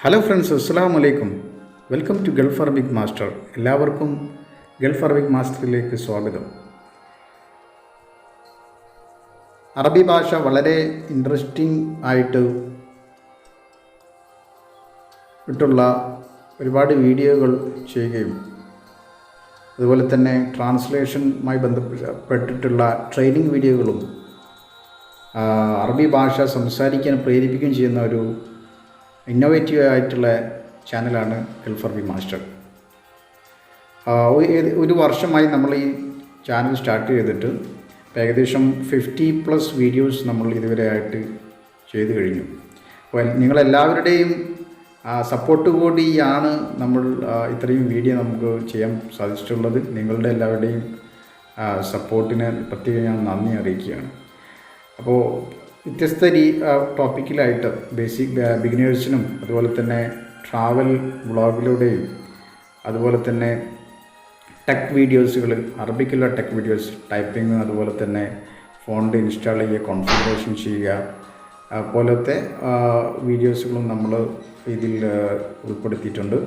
Hello friends, അസ്സലാമു അലൈക്കും. Welcome to Gulf Arabic Master. എല്ലാവർക്കും ഗൾഫ് അറബിക് മാസ്റ്ററിലേക്ക് സ്വാഗതം. അറബി ഭാഷ വളരെ ഇൻട്രസ്റ്റിംഗ് ആയിട്ട് ഇട്ടുള്ള ഒരുപാട് വീഡിയോകൾ ചെയ്യുകയും അതുപോലെ തന്നെ ട്രാൻസ്ലേഷനുമായി ബന്ധപ്പെട്ടിട്ടുള്ള ട്രെയിനിങ് വീഡിയോകളും അറബി ഭാഷ സംസാരിക്കാൻ പ്രേരിപ്പിക്കുകയും ചെയ്യുന്ന ഒരു ഇന്നോവേറ്റീവ് ആയിട്ടുള്ള ചാനലാണ് ഗൾഫ് അറബി മാസ്റ്റർ. ഒരു വർഷമായി നമ്മൾ ഈ ചാനൽ സ്റ്റാർട്ട് ചെയ്തിട്ട് ഏകദേശം 50+ വീഡിയോസ് നമ്മൾ ഇതുവരെ ആയിട്ട് ചെയ്തു കഴിഞ്ഞു. അപ്പോൾ നിങ്ങളെല്ലാവരുടെയും സപ്പോർട്ട് കൂടിയാണ് നമ്മൾ ഇത്രയും വീഡിയോ നമുക്ക് ചെയ്യാൻ സാധിച്ചിട്ടുള്ളത്. നിങ്ങളുടെ എല്ലാവരുടെയും സപ്പോർട്ടിന് പ്രത്യേകം ഞാൻ നന്ദി അറിയിക്കുകയാണ്. അപ്പോൾ വ്യത്യസ്ത ടോപ്പിക്കിലായിട്ട് ബിഗിനേഴ്സിനും അതുപോലെ തന്നെ ട്രാവൽ വ്ളോഗിലൂടെയും അതുപോലെ തന്നെ ടെക് വീഡിയോസുകൾ, അറബിക്കുള്ള ടെക് വീഡിയോസ്, ടൈപ്പിംഗ്, അതുപോലെ തന്നെ ഫോണിൽ ഇൻസ്റ്റാൾ ചെയ്യുക, കോൺഫിഗറേഷൻ ചെയ്യുക പോലത്തെ വീഡിയോസുകളും നമ്മൾ ഇതിൽ ഉൾപ്പെടുത്തിയിട്ടുണ്ട്.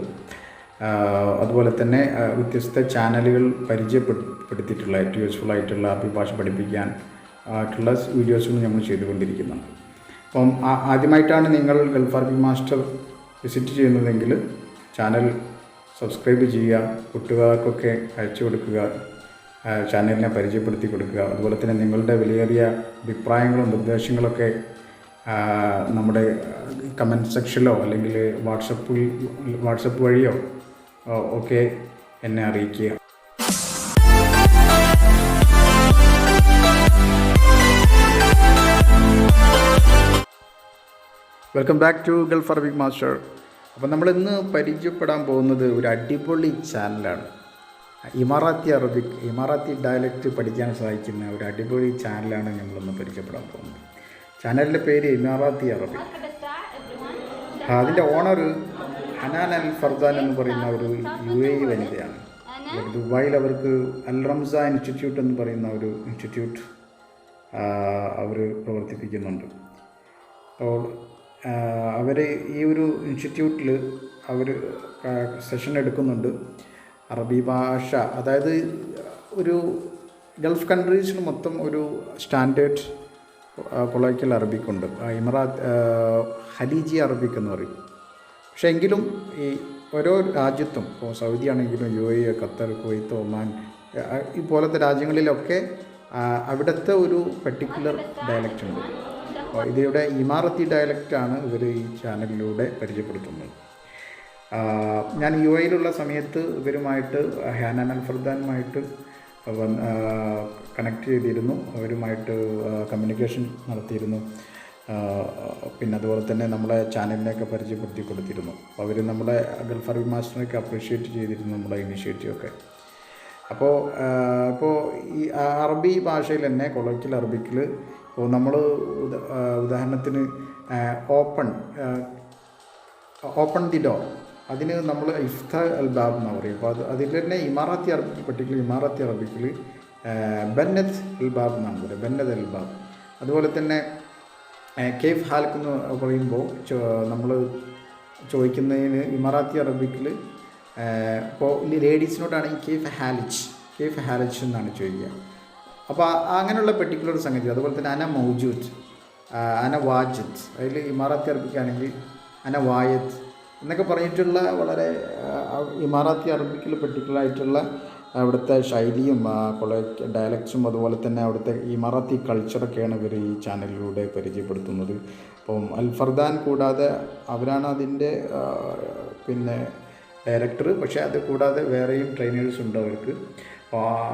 അതുപോലെ തന്നെ വ്യത്യസ്ത ചാനലുകൾ പരിചയപ്പെടുത്തിയിട്ടുള്ള ഏറ്റവും യൂസ്ഫുൾ ആയിട്ടുള്ള അറബി ഭാഷ പഠിപ്പിക്കാൻ ആയിട്ടുള്ള വീഡിയോസുകൾ നമ്മൾ ചെയ്തുകൊണ്ടിരിക്കുന്നുണ്ട്. അപ്പം ആദ്യമായിട്ടാണ് നിങ്ങൾ ഗൾഫ് അറബിക് മാസ്റ്റർ വിസിറ്റ് ചെയ്യുന്നതെങ്കിൽ ചാനൽ സബ്സ്ക്രൈബ് ചെയ്യുക, കൂട്ടുകാർക്കൊക്കെ അയച്ചു കൊടുക്കുക, ചാനലിനെ പരിചയപ്പെടുത്തി കൊടുക്കുക. അതുപോലെ തന്നെ നിങ്ങളുടെ വിലയേറിയ അഭിപ്രായങ്ങളും നിർദ്ദേശങ്ങളൊക്കെ നമ്മുടെ കമൻറ്റ് സെക്ഷനിലോ അല്ലെങ്കിൽ വാട്സപ്പ് വഴിയോ ഒക്കെ എന്നെ അറിയിക്കുക. Welcome back to Gulf Arabic Master. അപ്പോൾ നമ്മളിന്ന് പരിചയപ്പെടാൻ പോകുന്നത് ഒരു അടിപൊളി ചാനലാണ്. ഇമാറാത്തി ഡയലക്റ്റ് പഠിക്കാൻ സഹായിക്കുന്ന ഒരു അടിപൊളി ചാനലാണ് നമ്മളിന്ന് പരിചയപ്പെടാൻ പോകുന്നത്. ചാനലിൻ്റെ പേര് ഇമാറാത്തി അറബിക്. അതിൻ്റെ ഓണർ ഹനാൻ അൽ ഫർദാൻ എന്ന് പറയുന്ന ഒരു UAE വനിതയാണ്. ദുബായിൽ അവർക്ക് അൽ റംസ ഇൻസ്റ്റിറ്റ്യൂട്ട് എന്ന് പറയുന്ന ഒരു ഇൻസ്റ്റിറ്റ്യൂട്ട് അവർ പ്രവർത്തിപ്പിക്കുന്നുണ്ട്. അപ്പോൾ അവർ ഈ ഒരു ഇൻസ്റ്റിറ്റ്യൂട്ടിൽ അവർ സെഷൻ എടുക്കുന്നുണ്ട്. അറബി ഭാഷ, അതായത് ഒരു ഗൾഫ് കൺട്രീസിന് മൊത്തം ഒരു സ്റ്റാൻഡേർഡ് കൊളോക്കിയൽ അറബിക്കുണ്ട്. ഖലീജി അറബിക് എന്ന് പറയും. പക്ഷേ എങ്കിലും ഈ ഓരോ രാജ്യത്തും, ഇപ്പോൾ സൗദി ആണെങ്കിലും UAE, ഖത്തർ, കുവൈത്ത്, ഒമാൻ ഈ പോലത്തെ രാജ്യങ്ങളിലൊക്കെ അവിടുത്തെ ഒരു പെർട്ടിക്കുലർ ഡയലക്റ്റ് ഉണ്ട്. അപ്പോൾ ഇതിവിടെ ഇമാറത്തി ഡയലക്റ്റാണ് ഇവർ ഈ ചാനലിലൂടെ പരിചയപ്പെടുത്തുന്നത്. ഞാൻ UAEയിലുള്ള സമയത്ത് ഇവരുമായിട്ട് ഹനാൻ അൽ ഫർദാനുമായിട്ട് കണക്ട് ചെയ്തിരുന്നു, അവരുമായിട്ട് കമ്മ്യൂണിക്കേഷൻ നടത്തിയിരുന്നു. പിന്നെ അതുപോലെ തന്നെ നമ്മളെ ചാനലിനെയൊക്കെ പരിചയപ്പെടുത്തി കൊടുത്തിരുന്നു. അപ്പോൾ അവർ നമ്മളെ ഗൾഫ് അറബിക് മാസ്റ്ററിനെയൊക്കെ അപ്രീഷിയേറ്റ് ചെയ്തിരുന്നു, നമ്മുടെ ഇനിഷ്യേറ്റീവൊക്കെ. അപ്പോൾ ഈ അറബി ഭാഷയിൽ തന്നെ കൊളോക്കിയൽ അറബിക്കിൽ ഇപ്പോൾ നമ്മൾ ഉദാഹരണത്തിന് ഓപ്പൺ ദി ഡോർ, അതിന് നമ്മൾ ഇഫ്ത അൽ ബാബ് എന്ന് പറയും. അപ്പോൾ അതിൽ തന്നെ ഇമാറാത്തി അറബിക്ക്, പെർട്ടിക്കുലർ ഇമാറാത്തി അറബിക്കിൽ ബന്നത് അൽ ബാബ് എന്നാണ് പറയുക, ബന്നത് അൽ ബാബ്. അതുപോലെ തന്നെ കെയ്ഫ് ഹാൽക്ക് എന്ന് പറയുമ്പോൾ നമ്മൾ ചോദിക്കുന്നതിന് ഇമാറാത്തി അറബിക്കിൽ ഇപ്പോൾ ലേഡീസിനോടാണെങ്കിൽ കെയ്ഫ് ഹാലിച്ച് എന്നാണ് ചോദിക്കുക. അപ്പോൾ അങ്ങനെയുള്ള പെർട്ടിക്കുലർ സംഗതി. അതുപോലെ തന്നെ അന മൗജൂദ്, അന വാജിദ്, അതിൽ ഇമാറാത്തി അറബിക്കാണെങ്കിൽ അന വായത്ത് എന്നൊക്കെ പറഞ്ഞിട്ടുള്ള വളരെ ഇമാറാത്തി അറബിക്കിൽ പെർട്ടിക്കുലർ ആയിട്ടുള്ള അവിടുത്തെ ശൈലിയും ഡയലക്ട്സും അതുപോലെ തന്നെ അവിടുത്തെ ഇമാറാത്തി കൾച്ചറൊക്കെയാണ് ഇവർ ഈ ചാനലിലൂടെ പരിചയപ്പെടുത്തുന്നത്. അപ്പം അൽ ഫർദാൻ കൂടാതെ അവരാണ് അതിൻ്റെ പിന്നെ ഡയറക്ടർ. പക്ഷേ അത് കൂടാതെ വേറെയും ട്രെയിനേഴ്സ് ഉണ്ട് അവർക്ക്.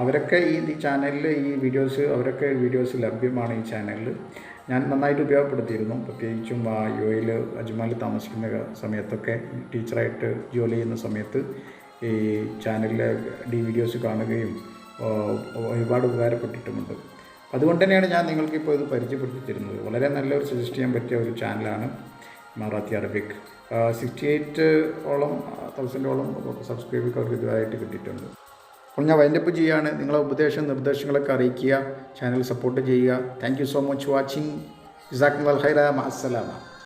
അവരൊക്കെ ഈ ചാനലിൽ അവരൊക്കെ വീഡിയോസ് ലഭ്യമാണ് ഈ ചാനലിൽ. ഞാൻ നന്നായിട്ട് ഉപയോഗപ്പെടുത്തിയിരുന്നു. പ്രത്യേകിച്ചും UAEയിൽ അജ്മാനിൽ താമസിക്കുന്ന സമയത്തൊക്കെ ടീച്ചറായിട്ട് ജോലി ചെയ്യുന്ന സമയത്ത് ഈ ചാനലിലെ വീഡിയോസ് കാണുകയും ഒരുപാട് ഉപകാരപ്പെട്ടിട്ടുമുണ്ട്. അതുകൊണ്ട് തന്നെയാണ് ഞാൻ നിങ്ങൾക്കിപ്പോൾ ഇത് പരിചയപ്പെടുത്തി തരുന്നത്. വളരെ നല്ലൊരു സജസ്റ്റ് ചെയ്യാൻ പറ്റിയ ഒരു ചാനലാണ് ഇമാറാത്തി അറബിക്. 68,000 സബ്സ്ക്രൈബേഴ്സ് അവർക്ക് ഇതുവരെയായിട്ട് കിട്ടിയിട്ടുണ്ട്. അപ്പോൾ ഞാൻ വൈൻഡപ്പ് ചെയ്യുകയാണ്. നിങ്ങളെ നിർദ്ദേശങ്ങളൊക്കെ അറിയിക്കുക, ചാനൽ സപ്പോർട്ട് ചെയ്യുക. Thank you so much watching. ജസാക്കുമുല്ലാഹ് ഖൈറ. മഅസ്സലാമ.